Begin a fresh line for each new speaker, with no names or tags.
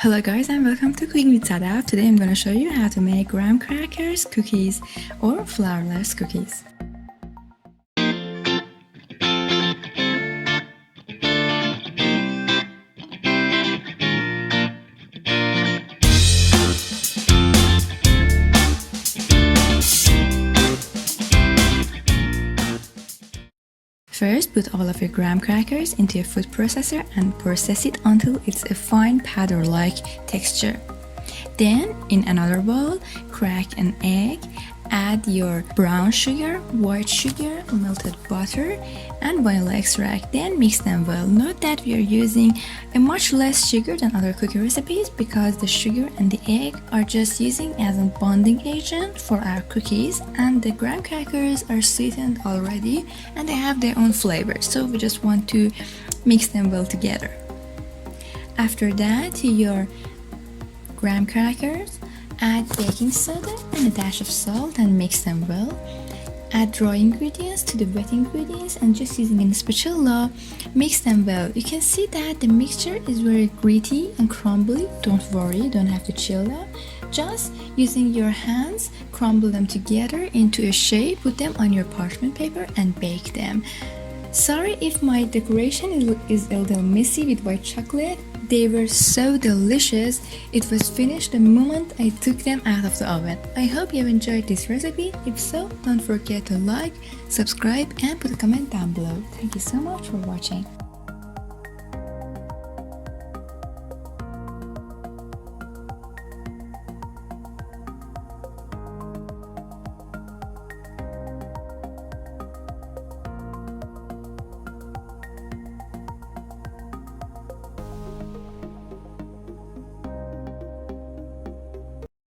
Hello guys and welcome to Cooking with Sadaf. Today I'm going to show you how to make graham crackers cookies or flourless cookies. First, put all of your graham crackers into a food processor and process it until it's a fine powder-like texture. Then, in another bowl, crack an egg, add your brown sugar, white sugar, melted butter, and vanilla extract. Then mix them well. Note that we are using a much less sugar than other cookie recipes because the sugar and the egg are just using as a bonding agent for our cookies, and the graham crackers are sweetened already and they have their own flavor, so we just want to mix them well together. After that, to your graham crackers, add baking soda and a dash of salt and mix them well. Add dry ingredients to the wet ingredients and just using a spatula, mix them well. You can see that the mixture is very gritty and crumbly. Don't worry, don't have to chill them. Just using your hands, crumble them together into a shape, put them on your parchment paper and bake them. Sorry if my decoration is a little messy with white chocolate. They were so delicious. It was finished the moment I took them out of the oven. I hope you have enjoyed this recipe. If so, don't forget to like, subscribe and put a comment down below. Thank you so much for watching.